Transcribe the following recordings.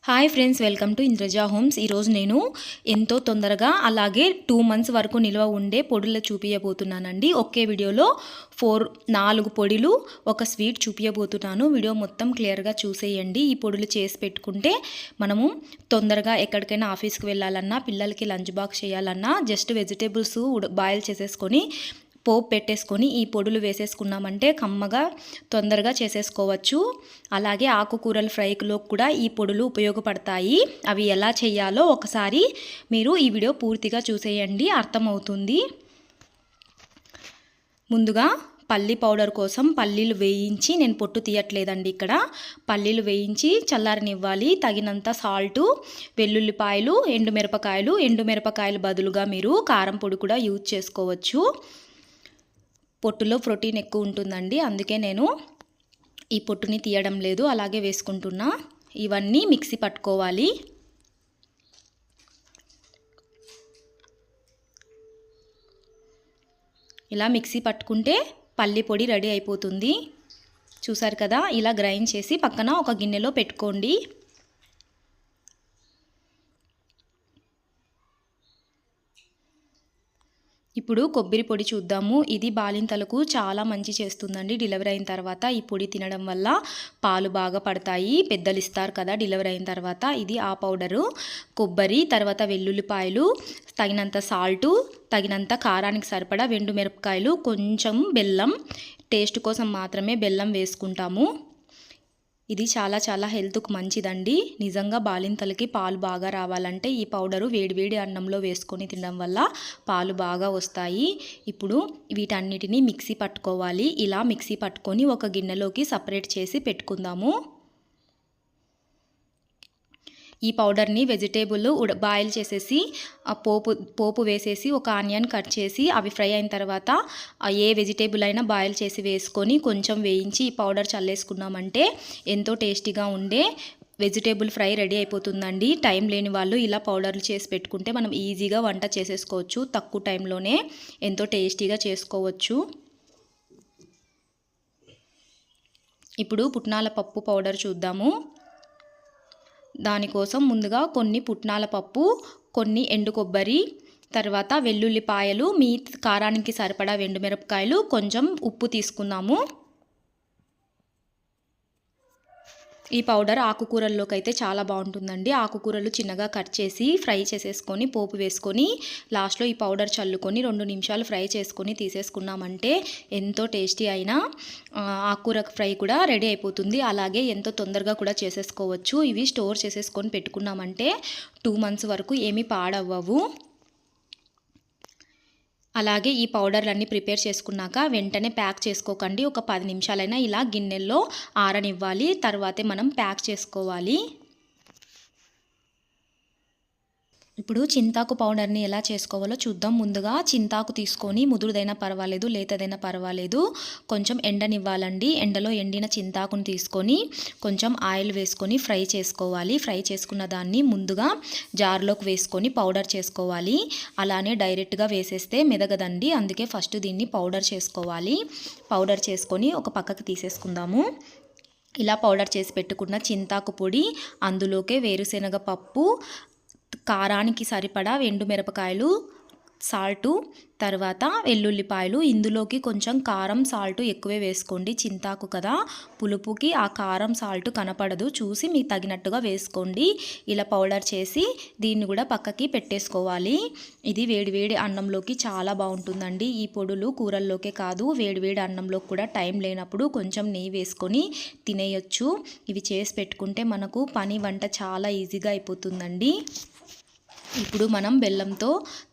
Hi friends, welcome to Indraja homes. ఈరోజు నేను ఎంతో తొందరగా అలాగే 2 months వరకు నిల్వ ఉండే పొడులు చూపించబోతున్నానండి. ఒకే వీడియోలో 4 పొడులు ఒక స్వీట్ చూపించబోతున్నాను. వీడియో మొత్తం క్లియర్గా చూసేయండి. ఈ పొడులు చేసి పెట్టుకుంటే మనము తొందరగా ఎక్కడికైనా ఆఫీస్కి వెళ్ళాలన్నా, పిల్లలకి లంచ్ బాక్స్ చేయాలన్నా జస్ట్ వెజిటేబుల్స్ బాయిల్ చేసేసుకొని పోపు పెట్టేసుకొని ఈ పొడులు వేసేసుకున్నామంటే కమ్మగా తొందరగా చేసేసుకోవచ్చు. అలాగే ఆకుకూరల ఫ్రైలో కూడా ఈ పొడులు ఉపయోగపడతాయి. అవి ఎలా చేయాలో ఒకసారి మీరు ఈ వీడియో పూర్తిగా చూసేయండి, అర్థమవుతుంది. ముందుగా పల్లి పౌడర్ కోసం పల్లీలు వేయించి, నేను పొట్టు తీయట్లేదండి, ఇక్కడ పల్లీలు వేయించి చల్లారనివ్వాలి. తగినంత సాల్టు, వెల్లుల్లిపాయలు, ఎండుమిరపకాయలు బదులుగా మీరు కారం పొడి కూడా యూజ్ చేసుకోవచ్చు. పొట్టులో ప్రోటీన్ ఎక్కువ ఉంటుందండి, అందుకే నేను ఈ పొట్టుని తీయడం లేదు, అలాగే వేసుకుంటున్నా. ఇవన్నీ మిక్సీ పట్టుకోవాలి. ఇలా మిక్సీ పట్టుకుంటే పల్లి పొడి రెడీ అయిపోతుంది. చూసారు కదా, ఇలా గ్రైండ్ చేసి పక్కన ఒక గిన్నెలో పెట్టుకోండి. ఇప్పుడు కొబ్బరి పొడి చూద్దాము. ఇది బాలింతలకు చాలా మంచి చేస్తుందండి. డెలివరీ అయిన తర్వాత ఈ పొడి తినడం వల్ల పాలు బాగా పడతాయి. పెద్దలు ఇస్తారు కదా డెలివరీ అయిన తర్వాత. ఇది ఆ పౌడరు. కొబ్బరి, తర్వాత వెల్లుల్లిపాయలు, తగినంత సాల్టు, తగినంత కారానికి సరిపడా ఎండుమిరపకాయలు, కొంచెం బెల్లం, టేస్ట్ కోసం మాత్రమే బెల్లం వేసుకుంటాము. ఇది చాలా హెల్త్కు మంచిదండి. నిజంగా బాలింతలకి పాలు బాగా రావాలంటే ఈ పౌడరు వేడివేడి అన్నంలో వేసుకొని తినడం వల్ల పాలు బాగా వస్తాయి. ఇప్పుడు వీటన్నిటిని మిక్సీ పట్టుకోవాలి. ఇలా మిక్సీ పట్టుకొని ఒక గిన్నెలోకి సపరేట్ చేసి పెట్టుకుందాము. ఈ పౌడర్ని వెజిటేబుల్ బాయిల్ చేసేసి పోపు వేసేసి ఒక ఆనియన్ కట్ చేసి అవి ఫ్రై అయిన తర్వాత ఏ వెజిటేబుల్ అయినా బాయిల్ చేసి వేసుకొని కొంచెం వేయించి ఈ పౌడర్ చల్లేసుకున్నామంటే ఎంతో టేస్టీగా ఉండే వెజిటేబుల్ ఫ్రై రెడీ అయిపోతుందండి. టైం లేని వాళ్ళు ఇలా పౌడర్లు చేసి పెట్టుకుంటే మనం ఈజీగా వంట చేసేసుకోవచ్చు. తక్కువ టైంలోనే ఎంతో టేస్టీగా చేసుకోవచ్చు. ఇప్పుడు పుట్నాల పప్పు పౌడర్ చూద్దాము. దానికోసం ముందుగా కొన్ని పుట్నాల పప్పు, కొన్ని ఎండు కొబ్బరి, తర్వాత వెల్లుల్లిపాయలు, మీ కారానికి సరిపడా ఎండుమిరపకాయలు, కొంచెం ఉప్పు తీసుకుందాము. ఈ పౌడర్ ఆకుకూరల్లోకి అయితే చాలా బాగుంటుందండి. ఆకుకూరలు చిన్నగా కట్ చేసి ఫ్రై చేసేసుకొని పోపు వేసుకొని లాస్ట్లో ఈ పౌడర్ చల్లుకొని 2 నిమిషాలు ఫ్రై చేసుకొని తీసేసుకున్నామంటే ఎంతో టేస్టీ అయిన ఆకుకూర ఫ్రై కూడా రెడీ అయిపోతుంది. అలాగే ఎంతో తొందరగా కూడా చేసేసుకోవచ్చు. ఇవి స్టోర్ చేసేసుకొని పెట్టుకున్నామంటే 2 months వరకు ఏమీ పాడవ్వవు. అలాగే ఈ పౌడర్లన్నీ ప్రిపేర్ చేసుకున్నాక వెంటనే ప్యాక్ చేసుకోకండి. ఒక 10 నిమిషాలైనా ఇలా గిన్నెల్లో ఆరనివ్వాలి. తర్వాతే మనం ప్యాక్ చేసుకోవాలి. ఇప్పుడు చింతాకు పౌడర్ని ఎలా చేసుకోవాలో చూద్దాం. ముందుగా చింతాకు తీసుకొని ముదురుదైనా పర్వాలేదు, లేతదైనా పర్వాలేదు, కొంచెం ఎండనివ్వాలండి. ఎండలో ఎండిన చింతాకుని తీసుకొని కొంచెం ఆయిల్ వేసుకొని ఫ్రై చేసుకోవాలి. ఫ్రై చేసుకున్న దాన్ని ముందుగా జార్లోకి వేసుకొని పౌడర్ చేసుకోవాలి. అలానే డైరెక్ట్గా వేసేస్తే మెదగదండి, అందుకే ఫస్ట్ దీన్ని పౌడర్ చేసుకోవాలి. పౌడర్ చేసుకొని ఒక పక్కకి తీసేసుకుందాము. ఇలా పౌడర్ చేసి పెట్టుకున్న చింతాకు పొడి, అందులోకే వేరుశనగ పప్పు, కారానికి సరిపడా ఎండుమిరపకాయలు, సాల్టు, తర్వాత వెల్లుల్లిపాయలు. ఇందులోకి కొంచెం కారం సాల్టు ఎక్కువే వేసుకోండి. చింతాకు కదా, పులుపుకి ఆ కారం సాల్టు కనపడదు, చూసి మీకు తగినట్టుగా వేసుకోండి. ఇలా పౌడర్ చేసి దీన్ని కూడా పక్కకి పెట్టేసుకోవాలి. ఇది వేడివేడి అన్నంలోకి చాలా బాగుంటుందండి. ఈ పొడులు కూరల్లోకే కాదు, వేడివేడి అన్నంలోకి కూడా టైం లేనప్పుడు కొంచెం నెయ్యి వేసుకొని తినేయొచ్చు. ఇవి చేసి పెట్టుకుంటే మనకు వంట చాలా ఈజీగా అయిపోతుందండి. ఇప్పుడు మనం బెల్లంతో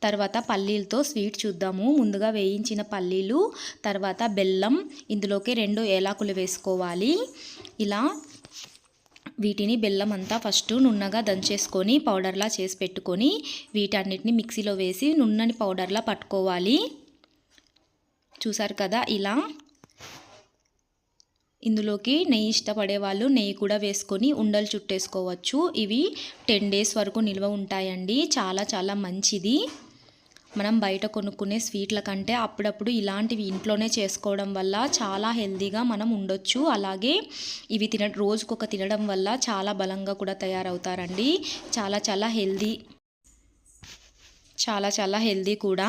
తర్వాత పల్లీలతో స్వీట్ చూద్దాము. ముందుగా వేయించిన పల్లీలు, తర్వాత బెల్లం, ఇందులోకి 2 ఏలాకులు వేసుకోవాలి. ఇలా వీటిని బెల్లం అంతా ఫస్ట్ నున్నగా దంచేసుకొని పౌడర్లా చేసి పెట్టుకొని వీటన్నిటిని మిక్సీలో వేసి నున్నని పౌడర్లా పట్టుకోవాలి. చూసారు కదా, ఇలా ఇందులోకి నెయ్యి ఇష్టపడే వాళ్ళు నెయ్యి కూడా వేసుకొని ఉండలు చుట్టేసుకోవచ్చు. ఇవి 10 days వరకు నిల్వ ఉంటాయండి. చాలా మంచిది. మనం బయట కొనుక్కునే స్వీట్ల కంటే అప్పుడప్పుడు ఇలాంటివి ఇంట్లోనే చేసుకోవడం వల్ల చాలా హెల్తీగా మనం ఉండొచ్చు. అలాగే ఇవి రోజుకొక తినడం వల్ల చాలా బలంగా కూడా తయారవుతారండి. చాలా హెల్దీ కూడా.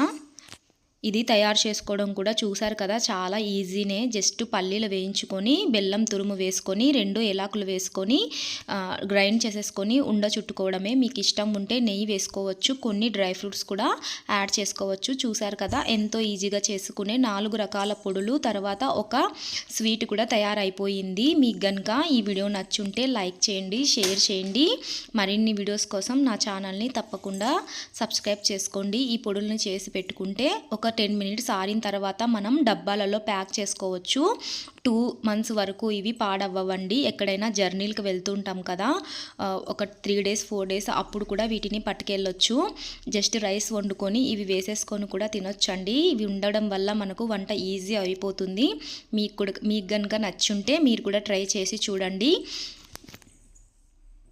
ఇది తయారు చేసుకోవడం కూడా చూసారు కదా, చాలా ఈజీనే. జస్ట్ పల్లీలు వేయించుకొని బెల్లం తురుము వేసుకొని 2 ఏలాకులు వేసుకొని గ్రైండ్ చేసేసుకొని ఉండ చుట్టుకోవడమే. మీకు ఇష్టం ఉంటే నెయ్యి వేసుకోవచ్చు, కొన్ని డ్రై ఫ్రూట్స్ కూడా యాడ్ చేసుకోవచ్చు. చూసారు కదా ఎంతో ఈజీగా చేసుకునే 4 రకాల పొడులు, తర్వాత ఒక స్వీట్ కూడా తయారైపోయింది. మీకు కనుక ఈ వీడియో నచ్చుంటే లైక్ చేయండి, షేర్ చేయండి. మరిన్ని వీడియోస్ కోసం నా ఛానల్ని తప్పకుండా సబ్స్క్రైబ్ చేసుకోండి. ఈ పొడులను చేసి పెట్టుకుంటే ఒక 10 మినిట్స్ ఆరిన తర్వాత మనం డబ్బాలలో ప్యాక్ చేసుకోవచ్చు. 2 మంత్స్ వరకు ఇవి పాడవ్వండి. ఎక్కడైనా జర్నీలకు వెళ్తుంటాం కదా, ఒక 3 డేస్ 4 డేస్ అప్పుడు కూడా వీటిని పట్టుకెళ్ళొచ్చు. జస్ట్ రైస్ వండుకొని ఇవి వేసేసుకొని కూడా తినొచ్చండి. ఇవి ఉండడం వల్ల మనకు వంట ఈజీ అయిపోతుంది. మీకు కనుక నచ్చుంటే మీరు కూడా ట్రై చేసి చూడండి.